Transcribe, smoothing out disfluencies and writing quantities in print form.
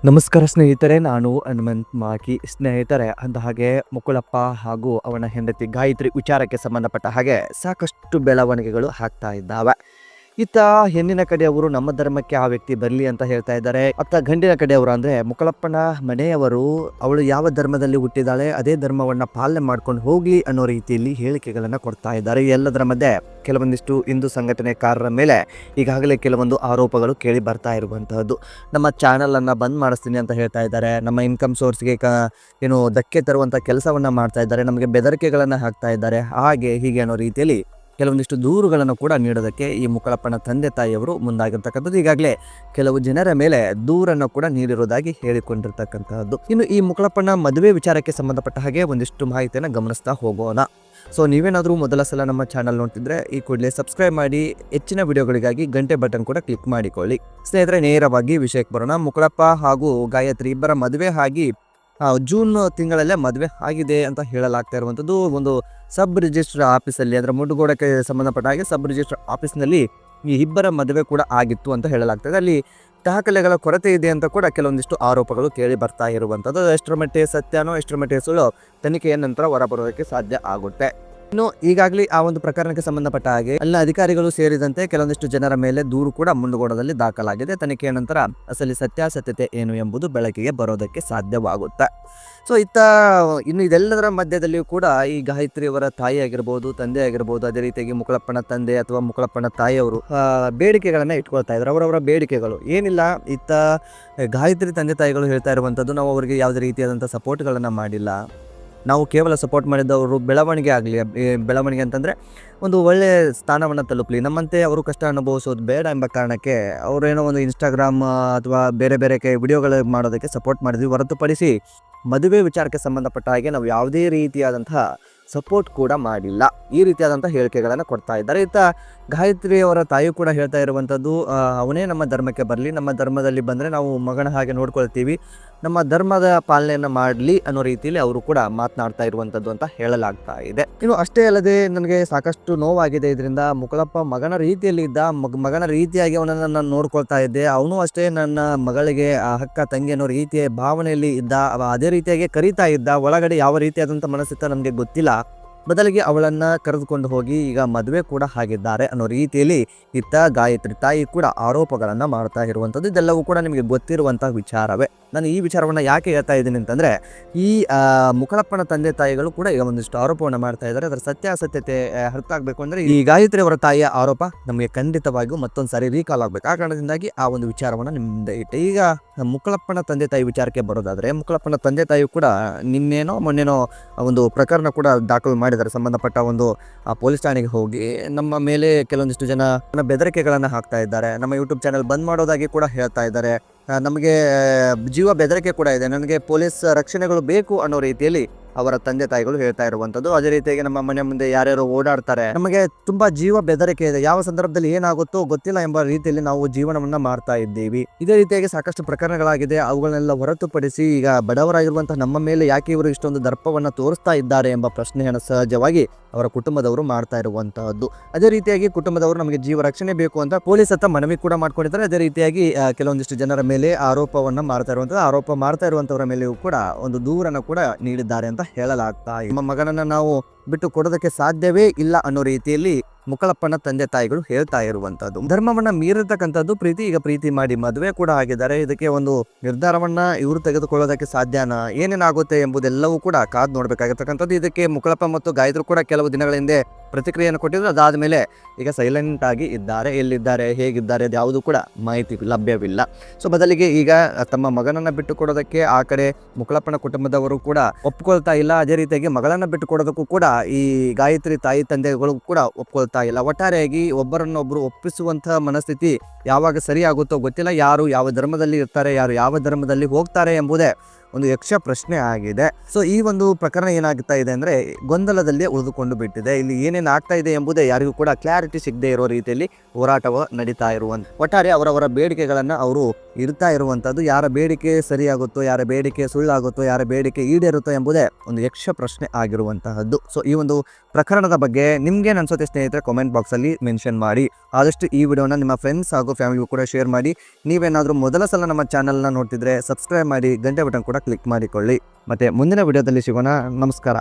ನಮಸ್ಕಾರ ಸ್ನೇಹಿತರೆ, ನಾನು ಹನುಮಂತ್ ಮಾಕಿ. ಸ್ನೇಹಿತರೆ, ಅಂದ ಹಾಗೆ ಮುಕುಳಪ್ಪ ಹಾಗೂ ಅವನ ಹೆಂಡತಿ ಗಾಯತ್ರಿ ವಿಚಾರಕ್ಕೆ ಸಂಬಂಧಪಟ್ಟ ಹಾಗೆ ಸಾಕಷ್ಟು ಬೆಳವಣಿಗೆಗಳು ಆಗ್ತಾ ಇದ್ದಾವೆ. ಇತ್ತ ಹೆಣ್ಣಿನ ಕಡೆಯವರು ನಮ್ಮ ಧರ್ಮಕ್ಕೆ ಆ ವ್ಯಕ್ತಿ ಬರಲಿ ಅಂತ ಹೇಳ್ತಾ ಇದ್ದಾರೆ. ಅತ್ತ ಗಂಡಿನ ಕಡೆಯವರು ಅಂದ್ರೆ ಮುಕುಳಪ್ಪನ ಮನೆಯವರು ಅವಳು ಯಾವ ಧರ್ಮದಲ್ಲಿ ಹುಟ್ಟಿದಾಳೆ ಅದೇ ಧರ್ಮವನ್ನ ಪಾಲನೆ ಮಾಡ್ಕೊಂಡು ಹೋಗಿ ಅನ್ನೋ ರೀತಿಯಲ್ಲಿ ಹೇಳಿಕೆಗಳನ್ನ ಕೊಡ್ತಾ ಇದ್ದಾರೆ. ಎಲ್ಲದರ ಮಧ್ಯೆ ಕೆಲವೊಂದಿಷ್ಟು ಹಿಂದೂ ಸಂಘಟನೆಕಾರರ ಮೇಲೆ ಈಗಾಗಲೇ ಕೆಲವೊಂದು ಆರೋಪಗಳು ಕೇಳಿ ಬರ್ತಾ ಇರುವಂತಹದ್ದು. ನಮ್ಮ ಚಾನಲ್ ಅನ್ನ ಬಂದ್ ಮಾಡಿಸ್ತೀನಿ ಅಂತ ಹೇಳ್ತಾ ಇದ್ದಾರೆ. ನಮ್ಮ ಇನ್ಕಮ್ ಸೋರ್ಸ್ಗೆ ಏನು ಧಕ್ಕೆ ತರುವಂತ ಕೆಲಸವನ್ನ ಮಾಡ್ತಾ ಇದ್ದಾರೆ. ನಮಗೆ ಬೆದರಿಕೆಗಳನ್ನ ಹಾಕ್ತಾ ಇದ್ದಾರೆ. ಹಾಗೆ ಹೀಗೆ ಅನ್ನೋ ರೀತಿಯಲ್ಲಿ ಕೆಲವೊಂದಿಷ್ಟು ದೂರುಗಳನ್ನು ಕೂಡ ನೀಡೋದಕ್ಕೆ ಈ ಮುಕುಳಪ್ಪನ ತಂದೆ ತಾಯಿಯವರು ಮುಂದಾಗಿರ್ತಕ್ಕಂಥದ್ದು. ಈಗಾಗಲೇ ಕೆಲವು ಜನರ ಮೇಲೆ ದೂರನ್ನು ಕೂಡ ನೀಡಿರುವುದಾಗಿ ಹೇಳಿಕೊಂಡಿರ್ತಕ್ಕಂತಹದ್ದು. ಇನ್ನು ಈ ಮುಕುಳಪ್ಪನ ಮದುವೆ ವಿಚಾರಕ್ಕೆ ಸಂಬಂಧಪಟ್ಟ ಹಾಗೆ ಒಂದಿಷ್ಟು ಮಾಹಿತಿಯನ್ನು ಗಮನಿಸ್ತಾ ಹೋಗೋಣ. ಸೊ ನೀವೇನಾದರೂ ಮೊದಲ ಸಲ ನಮ್ಮ ಚಾನಲ್ ನೋಡ್ತಿದ್ರೆ ಈ ಕೂಡಲೇ ಸಬ್ಸ್ಕ್ರೈಬ್ ಮಾಡಿ, ಹೆಚ್ಚಿನ ವಿಡಿಯೋಗಳಿಗಾಗಿ ಗಂಟೆ ಬಟನ್ ಕೂಡ ಕ್ಲಿಕ್ ಮಾಡಿಕೊಳ್ಳಿ. ಸ್ನೇಹಿತರೆ, ನೇರವಾಗಿ ವಿಷಯಕ್ಕೆ ಬರೋಣ. ಮುಕುಳಪ್ಪ ಹಾಗೂ ಗಾಯತ್ರಿ ಇಬ್ಬರ ಮದುವೆ ಆಗಿ ಜೂನ್ ತಿಂಗಳಲ್ಲೇ ಮದುವೆ ಆಗಿದೆ ಅಂತ ಹೇಳಲಾಗ್ತಾ ಇರುವಂಥದ್ದು. ಒಂದು ಸಬ್ ರಿಜಿಸ್ಟರ್ ಆಫೀಸಲ್ಲಿ, ಅಂದರೆ ಮುಂಡಗೋಡಕ್ಕೆ ಸಂಬಂಧಪಟ್ಟ ಹಾಗೆ ಸಬ್ ರಿಜಿಸ್ಟರ್ ಆಫೀಸ್ನಲ್ಲಿ ಈ ಇಬ್ಬರ ಮದುವೆ ಕೂಡ ಆಗಿತ್ತು ಅಂತ ಹೇಳಲಾಗ್ತದೆ. ಅಲ್ಲಿ ದಾಖಲೆಗಳ ಕೊರತೆ ಇದೆ ಅಂತ ಕೂಡ ಕೆಲವೊಂದಿಷ್ಟು ಆರೋಪಗಳು ಕೇಳಿ ಬರ್ತಾ ಇರುವಂಥದ್ದು. ಎಷ್ಟರ ಮಟ್ಟಿಗೆ ಸತ್ಯನೋ ಎಷ್ಟರ ಮಟ್ಟಿಗೆ ಸುಳ್ಳು ತನಿಖೆಯ ನಂತರ ಹೊರಬರೋದಕ್ಕೆ ಸಾಧ್ಯ ಆಗುತ್ತೆ. ಇನ್ನು ಈಗಾಗಲೇ ಆ ಒಂದು ಪ್ರಕರಣಕ್ಕೆ ಸಂಬಂಧಪಟ್ಟ ಹಾಗೆ ಎಲ್ಲ ಅಧಿಕಾರಿಗಳು ಸೇರಿದಂತೆ ಕೆಲವೊಂದಿಷ್ಟು ಜನರ ಮೇಲೆ ದೂರು ಕೂಡ ಮುಂಡಗೋಡದಲ್ಲಿ ದಾಖಲಾಗಿದೆ. ತನಿಖೆಯ ನಂತರ ಅಸಲಿ ಸತ್ಯಾಸತ್ಯತೆ ಏನು ಎಂಬುದು ಬೆಳಕಿಗೆ ಬರೋದಕ್ಕೆ ಸಾಧ್ಯವಾಗುತ್ತೆ. ಸೊ ಇನ್ನು ಇದೆಲ್ಲದರ ಮಧ್ಯದಲ್ಲಿಯೂ ಕೂಡ ಈ ಗಾಯತ್ರಿ ಅವರ ತಾಯಿ ಆಗಿರ್ಬೋದು, ತಂದೆ ಆಗಿರ್ಬೋದು, ಅದೇ ರೀತಿಯಾಗಿ ಮುಕುಳಪ್ಪನ ತಂದೆ ಅಥವಾ ಮುಕುಳಪ್ಪನ ತಾಯಿಯವರು ಬೇಡಿಕೆಗಳನ್ನ ಇಟ್ಕೊಳ್ತಾ ಇದ್ದಾರೆ. ಅವರವರ ಬೇಡಿಕೆಗಳು ಏನಿಲ್ಲ. ಗಾಯತ್ರಿ ತಂದೆ ತಾಯಿಗಳು ಹೇಳ್ತಾ ಇರುವಂಥದ್ದು, ನಾವು ಅವರಿಗೆ ಯಾವುದೇ ರೀತಿಯಾದಂಥ ಸಪೋರ್ಟ್ಗಳನ್ನು ಮಾಡಿಲ್ಲ. ನಾವು ಕೇವಲ ಸಪೋರ್ಟ್ ಮಾಡಿದವರು ಬೆಳವಣಿಗೆ ಆಗಲಿ, ಬೆಳವಣಿಗೆ ಅಂತಂದರೆ ಒಂದು ಒಳ್ಳೆಯ ಸ್ಥಾನವನ್ನು ತಲುಪಲಿ, ನಮ್ಮಂತೆ ಅವರು ಕಷ್ಟ ಅನುಭವಿಸೋದು ಬೇಡ ಎಂಬ ಕಾರಣಕ್ಕೆ ಅವರೇನೋ ಒಂದು ಇನ್ಸ್ಟಾಗ್ರಾಮ್ ಅಥವಾ ಬೇರೆ ಬೇರೆ ವಿಡಿಯೋಗಳು ಮಾಡೋದಕ್ಕೆ ಸಪೋರ್ಟ್ ಮಾಡಿದ್ವಿ. ಹೊರತುಪಡಿಸಿ ಮದುವೆ ವಿಚಾರಕ್ಕೆ ಸಂಬಂಧಪಟ್ಟ ಹಾಗೆ ನಾವು ಯಾವುದೇ ರೀತಿಯಾದಂತಹ ಸಪೋರ್ಟ್ ಕೂಡ ಮಾಡಿಲ್ಲ, ಈ ರೀತಿಯಾದಂಥ ಹೇಳಿಕೆಗಳನ್ನು ಕೊಡ್ತಾ ಇದ್ದಾರೆ. ಗಾಯತ್ರಿ ಅವರ ತಾಯಿ ಕೂಡ ಹೇಳ್ತಾ ಇರುವಂಥದ್ದು, ಅವನೇ ನಮ್ಮ ಧರ್ಮಕ್ಕೆ ಬರಲಿ, ನಮ್ಮ ಧರ್ಮದಲ್ಲಿ ಬಂದರೆ ನಾವು ಮಗನ ಹಾಗೆ ನೋಡ್ಕೊಳ್ತೀವಿ, ನಮ್ಮ ಧರ್ಮದ ಪಾಲನೆಯನ್ನು ಮಾಡಲಿ ಅನ್ನೋ ರೀತಿಯಲ್ಲಿ ಅವರು ಕೂಡ ಮಾತನಾಡ್ತಾ ಇರುವಂಥದ್ದು ಅಂತ ಹೇಳಲಾಗ್ತಾ ಇದೆ. ಇನ್ನು ಅಷ್ಟೇ ಅಲ್ಲದೆ ನನಗೆ ಸಾಕಷ್ಟು ನೋವಾಗಿದೆ ಇದರಿಂದ. ಮುಕುಳಪ್ಪ ಮಗನ ರೀತಿಯಲ್ಲಿ ಇದ್ದ, ಮಗನ ರೀತಿಯಾಗಿ ಅವನನ್ನು ನಾನು ನೋಡ್ಕೊಳ್ತಾ ಇದ್ದೆ. ಅವನು ಅಷ್ಟೇ ನನ್ನ ಮಗಳಿಗೆ ಅಕ್ಕ ತಂಗಿ ಅನ್ನೋ ರೀತಿಯ ಭಾವನೆಯಲ್ಲಿ ಇದ್ದ, ಅದೇ ರೀತಿಯಾಗಿ ಕರೀತಾ ಇದ್ದ. ಒಳಗಡೆ ಯಾವ ರೀತಿಯಾದಂಥ ಮನಸ್ಸಿತ್ತ ನಮಗೆ ಗೊತ್ತಿಲ್ಲ. ಬದಲಿಗೆ ಅವಳನ್ನು ಕರೆದುಕೊಂಡು ಹೋಗಿ ಈಗ ಮದುವೆ ಕೂಡ ಆಗಿದ್ದಾರೆ ಅನ್ನೋ ರೀತಿಯಲ್ಲಿ ಗಾಯತ್ರಿ ತಾಯಿ ಕೂಡ ಆರೋಪಗಳನ್ನು ಮಾಡ್ತಾ ಇರುವಂಥದ್ದು. ಇದೆಲ್ಲವೂ ಕೂಡ ನಿಮಗೆ ಗೊತ್ತಿರುವಂಥ ವಿಚಾರವೇ. ನಾನು ಈ ವಿಚಾರವನ್ನು ಯಾಕೆ ಹೇಳ್ತಾ ಇದ್ದೀನಿ ಅಂತಂದರೆ, ಈ ಮುಕುಳಪ್ಪನ ತಂದೆ ತಾಯಿಗಳು ಕೂಡ ಈಗ ಒಂದಿಷ್ಟು ಆರೋಪವನ್ನು ಮಾಡ್ತಾ ಇದ್ದಾರೆ. ಅದರ ಸತ್ಯಾಸತ್ಯತೆ ಅರ್ಥ ಆಗಬೇಕು ಅಂದರೆ ಈ ಗಾಯತ್ರಿ ಅವರ ತಾಯಿಯ ಆರೋಪ ನಮಗೆ ಖಂಡಿತವಾಗಿಯೂ ಮತ್ತೊಂದು ಸಾರಿ ರೀಕಾಲ್ ಆಗಬೇಕು. ಆ ಕಾರಣದಿಂದಾಗಿ ಆ ಒಂದು ವಿಚಾರವನ್ನು ನಿಮ್ಮಿಂದ ಇಟ್ಟೆ. ಈಗ ಮುಕುಳಪ್ಪನ ತಂದೆ ತಾಯಿ ವಿಚಾರಕ್ಕೆ ಬರೋದಾದರೆ, ಮುಕುಳಪ್ಪನ ತಂದೆ ತಾಯಿ ಕೂಡ ನಿನ್ನೇನೋ ಮೊನ್ನೆನೋ ಒಂದು ಪ್ರಕರಣ ಕೂಡ ದಾಖಲು ಮಾಡಿದ್ದಾರೆ. ಸಂಬಂಧಪಟ್ಟ ಒಂದು ಪೊಲೀಸ್ ಠಾಣೆಗೆ ಹೋಗಿ ನಮ್ಮ ಮೇಲೆ ಕೆಲವೊಂದಿಷ್ಟು ಜನ ಬೆದರಿಕೆಗಳನ್ನು ಹಾಕ್ತಾ ಇದ್ದಾರೆ. ನಮ್ಮ ಯೂಟ್ಯೂಬ್ ಚಾನಲ್ ಬಂದ್ ಮಾಡೋದಾಗಿ ಕೂಡ ಹೇಳ್ತಾ ಇದ್ದಾರೆ. ನಮಗೆ ಜೀವ ಬೆದರಿಕೆ ಕೂಡ ಇದೆ, ನನಗೆ ಪೊಲೀಸ್ ರಕ್ಷಣೆಗಳು ಬೇಕು ಅನ್ನೋ ರೀತಿಯಲ್ಲಿ ಅವರ ತಂದೆ ತಾಯಿಗಳು ಹೇಳ್ತಾ ಇರುವಂಥದ್ದು. ಅದೇ ರೀತಿಯಾಗಿ ನಮ್ಮ ಮನೆ ಮುಂದೆ ಯಾರ್ಯಾರು ಓಡಾಡ್ತಾರೆ, ನಮಗೆ ತುಂಬಾ ಜೀವ ಬೆದರಿಕೆ ಇದೆ, ಯಾವ ಸಂದರ್ಭದಲ್ಲಿ ಏನಾಗುತ್ತೋ ಗೊತ್ತಿಲ್ಲ ಎಂಬ ರೀತಿಯಲ್ಲಿ ನಾವು ಜೀವನವನ್ನ ಮಾಡ್ತಾ ಇದ್ದೀವಿ. ಇದೇ ರೀತಿಯಾಗಿ ಸಾಕಷ್ಟು ಪ್ರಕರಣಗಳಾಗಿದೆ. ಅವುಗಳನ್ನೆಲ್ಲ ಹೊರತುಪಡಿಸಿ ಈಗ ಬಡವರಾಗಿರುವಂತಹ ನಮ್ಮ ಮೇಲೆ ಯಾಕೆ ಇವರು ಇಷ್ಟೊಂದು ದರ್ಪವನ್ನ ತೋರಿಸ್ತಾ ಇದ್ದಾರೆ ಎಂಬ ಪ್ರಶ್ನೆಯನ್ನು ಸಹಜವಾಗಿ ಅವರ ಕುಟುಂಬದವರು ಮಾಡ್ತಾ ಇರುವಂತಹದ್ದು. ಅದೇ ರೀತಿಯಾಗಿ ಕುಟುಂಬದವರು ನಮಗೆ ಜೀವ ರಕ್ಷಣೆ ಬೇಕು ಅಂತ ಪೊಲೀಸ್ ಹತ್ರ ಮನವಿ ಕೂಡ ಮಾಡ್ಕೊಂಡಿದ್ದಾರೆ. ಅದೇ ರೀತಿಯಾಗಿ ಕೆಲವೊಂದಿಷ್ಟು ಜನರ ಮೇಲೆ ಆರೋಪವನ್ನ ಮಾಡ್ತಾ ಇರುವಂತಹ, ಆರೋಪ ಮಾಡ್ತಾ ಇರುವಂತವರ ಮೇಲೆಯೂ ಕೂಡ ಒಂದು ದೂರನ್ನು ಕೂಡ ನೀಡಿದ್ದಾರೆ ಅಂತ ಹೇಳಲಾಗ್ತಾ ಇದೆ. ನಮ್ಮ ಮಗನನ್ನ ನಾವು ಬಿಟ್ಟು ಕೊಡೋದಕ್ಕೆ ಸಾಧ್ಯವೇ ಇಲ್ಲ ಅನ್ನೋ ರೀತಿಯಲ್ಲಿ ಮುಕುಳಪ್ಪನ ತಂದೆ ತಾಯಿಗಳು ಹೇಳ್ತಾ ಇರುವಂತದ್ದು. ಧರ್ಮವನ್ನ ಮೀರಿರ್ತಕ್ಕಂಥದ್ದು ಪ್ರೀತಿ. ಈಗ ಪ್ರೀತಿ ಮಾಡಿ ಮದುವೆ ಕೂಡ ಆಗಿದ್ದಾರೆ. ಇದಕ್ಕೆ ಒಂದು ನಿರ್ಧಾರವನ್ನ ಇವರು ತೆಗೆದುಕೊಳ್ಳೋದಕ್ಕೆ ಸಾಧ್ಯನಾ, ಏನೇನಾಗುತ್ತೆ ಎಂಬುದೆಲ್ಲವೂ ಕೂಡ ಕಾದು ನೋಡ್ಬೇಕಾಗಿರ್ತಕ್ಕಂಥದ್ದು. ಇದಕ್ಕೆ ಮುಕುಳಪ್ಪ ಮತ್ತು ಗಾಯತ್ರಿ ಕೂಡ ಕೆಲವು ದಿನಗಳ ಹಿಂದೆ ಪ್ರತಿಕ್ರಿಯೆಯನ್ನು ಕೊಟ್ಟಿದ್ರು. ಅದಾದ್ಮೇಲೆ ಈಗ ಸೈಲೆಂಟ್ ಆಗಿ ಇದ್ದಾರೆ. ಎಲ್ಲಿದ್ದಾರೆ, ಹೇಗಿದ್ದಾರೆ, ಯಾವುದು ಕೂಡ ಮಾಹಿತಿ ಲಭ್ಯವಿಲ್ಲ. ಸೊ ಬದಲಿಗೆ ಈಗ ತಮ್ಮ ಮಗನನ್ನ ಬಿಟ್ಟು ಕೊಡೋದಕ್ಕೆ ಆ ಕಡೆ ಮುಕುಳಪ್ಪನ ಕುಟುಂಬದವರು ಕೂಡ ಒಪ್ಕೊಳ್ತಾ ಇಲ್ಲ. ಅದೇ ರೀತಿಯಾಗಿ ಮಗಳನ್ನ ಬಿಟ್ಟು ಕೊಡೋದಕ್ಕೂ ಕೂಡ ಈ ಗಾಯತ್ರಿ ತಾಯಿ ತಂದೆಗಳು ಕೂಡ ಒಪ್ಕೊಳ್ತಾ ಇಲ್ಲ. ಒಟ್ಟಾರೆಯಾಗಿ ಒಬ್ಬರನ್ನೊಬ್ಬರು ಒಪ್ಪಿಸುವಂತಹ ಮನಸ್ಥಿತಿ ಯಾವಾಗ ಸರಿ ಆಗುತ್ತೋ ಗೊತ್ತಿಲ್ಲ. ಯಾರು ಯಾವ ಧರ್ಮದಲ್ಲಿ ಇರ್ತಾರೆ, ಯಾರು ಯಾವ ಧರ್ಮದಲ್ಲಿ ಹೋಗ್ತಾರೆ ಎಂಬುದೇ ಒಂದು ಯಕ್ಷ ಪ್ರಶ್ನೆ ಆಗಿದೆ. ಸೊ ಈ ಒಂದು ಪ್ರಕರಣ ಏನಾಗ್ತಾ ಇದೆ ಅಂದರೆ ಗೊಂದಲದಲ್ಲಿ ಉಳಿದುಕೊಂಡು ಬಿಟ್ಟಿದೆ. ಇಲ್ಲಿ ಏನೇನು ಆಗ್ತಾ ಇದೆ ಎಂಬುದೇ ಯಾರಿಗೂ ಕೂಡ ಕ್ಲಾರಿಟಿ ಸಿಗದೆ ಇರೋ ರೀತಿಯಲ್ಲಿ ಹೋರಾಟವು ನಡೀತಾ ಇರುವಂಥ, ಒಟ್ಟಾರೆ ಅವರವರ ಬೇಡಿಕೆಗಳನ್ನು ಅವರು ಇಡ್ತಾ ಇರುವಂಥದ್ದು. ಯಾರ ಬೇಡಿಕೆ ಸರಿಯಾಗುತ್ತೋ, ಯಾರ ಬೇಡಿಕೆ ಸುಳ್ಳಾಗುತ್ತೋ, ಯಾರ ಬೇಡಿಕೆ ಈಡೇರುತ್ತೋ ಎಂಬುದೇ ಒಂದು ಯಕ್ಷ ಪ್ರಶ್ನೆ ಆಗಿರುವಂತಹದ್ದು. ಸೊ ಈ ಒಂದು ಪ್ರಕರಣದ ಬಗ್ಗೆ ನಿಮ್ಗೇನು ಅನ್ಸುತ್ತೆ ಸ್ನೇಹಿತರೆ ಕಾಮೆಂಟ್ ಬಾಕ್ಸಲ್ಲಿ ಮೆನ್ಷನ್ ಮಾಡಿ. ಆದಷ್ಟು ಈ ವಿಡಿಯೋನ ನಿಮ್ಮ ಫ್ರೆಂಡ್ಸ್ ಹಾಗೂ ಫ್ಯಾಮಿಲಿಗೂ ಕೂಡ ಶೇರ್ ಮಾಡಿ. ನೀವೇನಾದರೂ ಮೊದಲ ಸಲ ನಮ್ಮ ಚಾನಲ್ನ ನೋಡ್ತಿದ್ರೆ ಸಬ್ಸ್ಕ್ರೈಬ್ ಮಾಡಿ, ಗಂಟೆ ಬಟನ್ ಕೂಡ ಕ್ಲಿಕ್ ಮಾಡಿಕೊಳ್ಳಿ. ಮತ್ತೆ ಮುಂದಿನ ವಿಡಿಯೋದಲ್ಲಿ ಸಿಗೋಣ. ನಮಸ್ಕಾರ.